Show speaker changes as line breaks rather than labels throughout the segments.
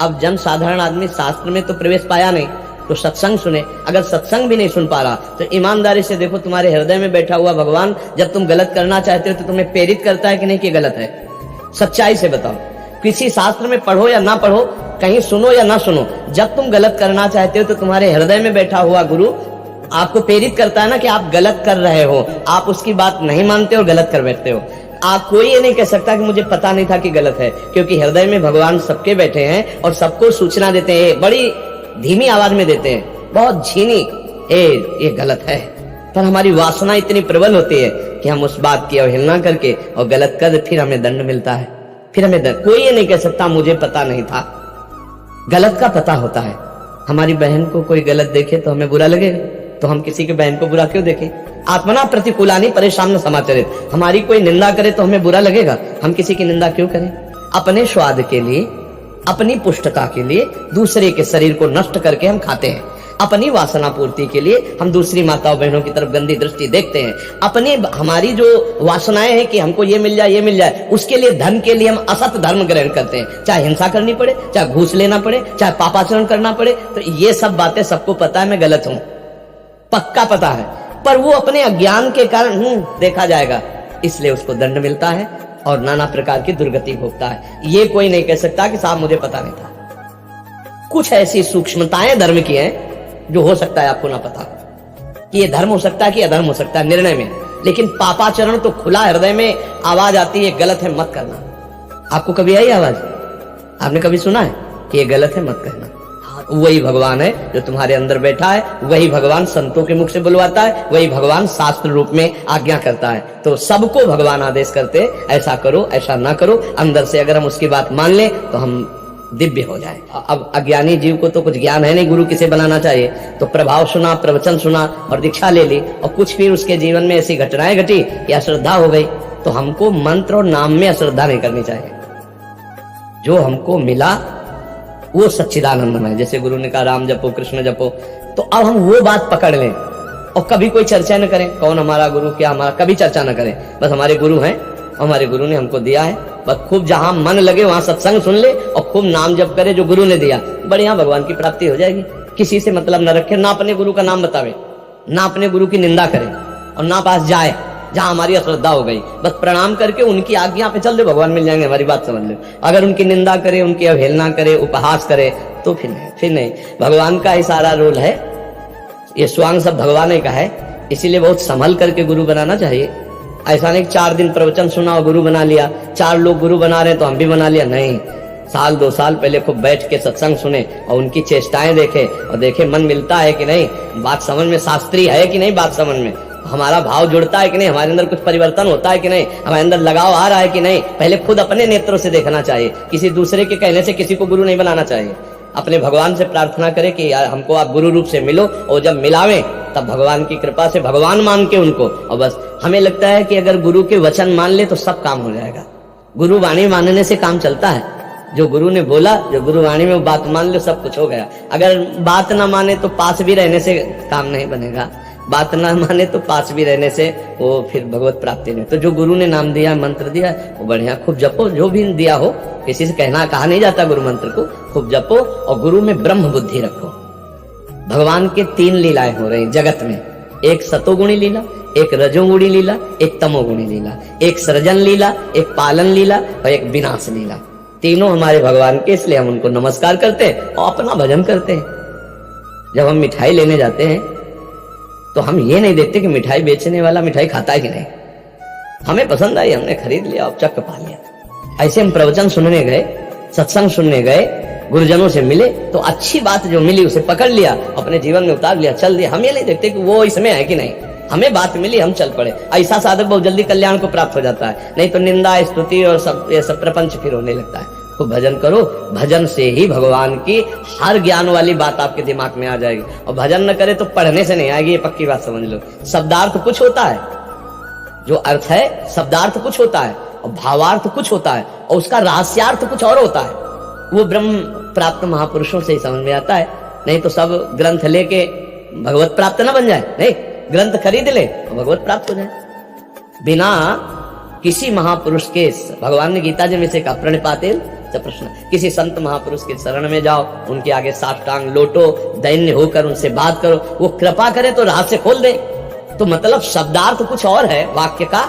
अब जन साधारण आदमी शास्त्र में तो प्रवेश पाया नहीं, तो सत्संग सुने। अगर सत्संग भी नहीं सुन पा रहा तो ईमानदारी से देखो, तुम्हारे हृदय में बैठा हुआ भगवान जब तुम गलत करना चाहते हो तो तुम्हें प्रेरित करता है कि नहीं कि गलत है? सच्चाई से बताओ। किसी शास्त्र में पढ़ो या ना पढ़ो, कहीं सुनो या ना सुनो, जब तुम गलत करना चाहते हो तो तुम्हारे हृदय में बैठा हुआ गुरु आपको प्रेरित करता है ना कि आप गलत कर रहे हो। आप उसकी बात नहीं मानते और गलत कर बैठते हो। आप कोई ये नहीं कह सकता कि मुझे पता नहीं था कि गलत है, क्योंकि हृदय में भगवान सबके बैठे हैं और सबको सूचना देते हैं, बड़ी धीमी आवाज में देते हैं, बहुत झीनी, ये गलत है। पर हमारी वासना इतनी प्रबल होती है कि हम उस बात की अवहेलना करके और गलत कर, फिर हमें दंड मिलता है। फिर हमें दंड, कोई ये नहीं कह सकता मुझे पता नहीं था। गलत का पता होता है। हमारी बहन को कोई गलत देखे तो हमें बुरा लगेगा, तो हम किसी की बहन को बुरा क्यों देखें? आत्मना प्रतिकूलानि परेशान समाचरित। हमारी कोई निंदा करे तो हमें बुरा लगेगा, हम किसी की निंदा क्यों करें? अपने स्वाद के लिए, अपनी पुष्टता के लिए दूसरे के शरीर को नष्ट करके हम खाते हैं। अपनी वासना पूर्ति के लिए हम दूसरी माताओं बहनों की तरफ गंदी दृष्टि देखते हैं। अपने हमारी जो वासनाएं हैं कि हमको ये मिल जाए, ये मिल जाए, उसके लिए, धन के लिए हम असत धर्म ग्रहण करते हैं, चाहे हिंसा करनी पड़े, चाहे घूस लेना पड़े, चाहे पापाचरण करना पड़े। तो ये सब बातें सबको पता है मैं गलत हूं, पक्का पता है, पर वो अपने अज्ञान के कारण देखा जाएगा, इसलिए उसको दंड मिलता है और नाना प्रकार की दुर्गति भोगता है। ये कोई नहीं कह सकता कि साहब मुझे पता नहीं था। कुछ ऐसी सूक्ष्मताएं धर्म की हैं जो हो सकता है आपको ना पता कि ये धर्म हो सकता है कि अधर्म हो सकता है निर्णय में, लेकिन पापाचरण तो खुला हृदय में आवाज आती है, गलत है मत करना। आपको कभी आई आवाज? आपने कभी सुना है कि ये गलत है मत करना? वही भगवान है जो तुम्हारे अंदर बैठा है, वही भगवान संतों के मुख से बुलवाता है, वही भगवान शास्त्र रूप में आज्ञा करता है। तो सबको भगवान आदेश करते ऐसा करो, ऐसा ना करो। अंदर से अगर हम उसकी बात मान लें तो हम दिव्य हो जाए। अब अज्ञानी जीव को तो कुछ ज्ञान है नहीं गुरु किसे बनाना चाहिए, तो प्रभाव सुना, प्रवचन सुना और दीक्षा ले ली, और कुछ फिर उसके जीवन में ऐसी घटनाएं घटी कि अश्रद्धा हो गई। तो हमको मंत्र और नाम में अश्रद्धा नहीं करनी चाहिए। जो हमको मिला वो सच्चिदानंदमय, जैसे गुरु ने कहा राम जपो कृष्ण जपो, तो अब हम वो बात पकड़ लें और कभी कोई चर्चा न करें कौन हमारा गुरु, क्या हमारा, कभी चर्चा न करें। बस हमारे गुरु हैं, हमारे गुरु ने हमको दिया है, बस खूब जहां मन लगे वहां सत्संग सुन ले और खूब नाम जप करे जो गुरु ने दिया, बढ़िया भगवान की प्राप्ति हो जाएगी। किसी से मतलब न रखे, ना अपने गुरु का नाम बतावे, ना अपने गुरु की निंदा करे और ना पास जाए जहां हमारी अश्रद्धा हो गई। बस प्रणाम करके उनकी आज्ञा पे चल दे, भगवान मिल जाएंगे। हमारी बात समझ लो। अगर उनकी निंदा करे, उनकी अवहेलना करे, उपहास करे तो फिर नहीं। भगवान का ही सारा रोल है, ये स्वांग सब भगवान ही का है, इसीलिए बहुत संभल करके गुरु बनाना चाहिए। ऐसा नहीं 4 दिन प्रवचन सुना और गुरु बना लिया, 4 लोग गुरु बना रहे तो हम भी बना लिया, नहीं। साल 2 साल पहले खूब बैठ के सत्संग सुने और उनकी चेष्टाएं देखे और देखे मन मिलता है कि नहीं, बात समझ में शास्त्रीय है कि नहीं, बात समझ में हमारा भाव जुड़ता है कि नहीं, हमारे अंदर कुछ परिवर्तन होता है कि नहीं, हमारे अंदर लगाव आ रहा है कि नहीं। पहले खुद अपने नेत्रों से देखना चाहिए, किसी दूसरे के कहने से किसी को गुरु नहीं बनाना चाहिए। अपने भगवान से प्रार्थना करें कि यार हमको आप गुरु रूप से मिलो, और जब मिलावें तब भगवान की कृपा से भगवान मान के उनको, और बस हमें लगता है कि अगर गुरु के वचन मान ले तो सब काम हो जाएगा। गुरु वाणी मानने से काम चलता है, जो गुरु ने बोला, जो गुरु वाणी में बात मान लो सब कुछ हो गया। अगर बात ना माने तो पास भी रहने से काम नहीं बनेगा, बात ना माने तो पास भी रहने से वो फिर भगवत प्राप्ति नहीं। तो जो गुरु ने नाम दिया, मंत्र दिया, वो बढ़िया खूब जपो, जो भी दिया हो, किसी से कहा नहीं जाता गुरु मंत्र को, खूब जपो और गुरु में ब्रह्म बुद्धि रखो। भगवान के 3 लीलाएं हो रही जगत में, एक सतोगुणी लीला, एक रजोगुणी लीला, एक तमोगुणी लीला, एक सृजन लीला, एक पालन लीला और एक विनाश लीला। तीनों हमारे भगवान के, इसलिए हम उनको नमस्कार करते हैं और अपना भजन करते हैं। जब हम मिठाई लेने जाते हैं तो हम ये नहीं देखते कि मिठाई बेचने वाला मिठाई खाता है कि नहीं, हमें पसंद आई, हमने खरीद लिया और चक्क पा लिया। ऐसे हम प्रवचन सुनने गए, सत्संग सुनने गए, गुरुजनों से मिले तो अच्छी बात जो मिली उसे पकड़ लिया, अपने जीवन में उतार लिया, चल दिया। हम ये नहीं देखते कि वो इसमें है कि नहीं, हमें बात मिली हम चल पड़े। ऐसा साधक बहुत जल्दी कल्याण को प्राप्त हो जाता है, नहीं तो निंदा स्तुति और सब प्रपंच फिर होने लगता है। तो भजन करो, भजन से ही भगवान की हर ज्ञान वाली बात आपके दिमाग में आ जाएगी, और भजन न करे तो पढ़ने से नहीं आएगी, ये पक्की बात समझ लो। शब्दार्थ कुछ होता है, जो अर्थ है शब्दार्थ कुछ होता है और भावार्थ कुछ होता है और उसका रहस्यार्थ कुछ और होता है। वो ब्रह्म प्राप्त महापुरुषों से ही समझ में आता है, नहीं तो सब ग्रंथ लेके भगवत प्राप्त ना बन जाए। नहीं, ग्रंथ खरीद ले तो भगवत प्राप्त हो जाए। बिना किसी महापुरुष के, भगवान ने गीता जी में से कहा प्रणिपातेन प्रश्न। किसी संत महापुरुष के शरण में जाओ, उनके आगे साष्टांग लोटो, दैन्य होकर उनसे बात करो, वो कृपा करे तो रहस्य खोल दे। तो मतलब शब्दार्थ कुछ और है, वाक्य का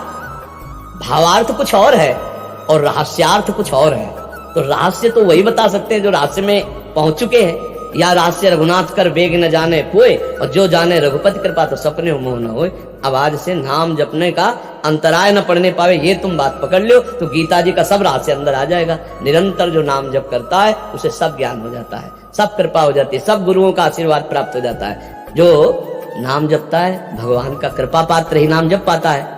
भावार्थ कुछ और है और रहस्यार्थ कुछ और है। तो रहस्य तो वही बता सकते हैं जो रहस्य में पहुंच चुके हैं। या रहस्य रघुनाथ कर बेग न जाने कोई, और जो जाने रघुपति कृपा तो सपने मोह न होए। अब आज से नाम जपने का अंतराय न पड़ने पावे, ये तुम बात पकड़ लो तो गीता जी का सब रहस्य अंदर आ जाएगा। निरंतर जो नाम जप करता है उसे सब ज्ञान हो जाता है, सब कृपा हो जाती है, सब गुरुओं का आशीर्वाद प्राप्त हो जाता है। जो नाम जपता है भगवान का कृपा पात्र ही नाम जप पाता है।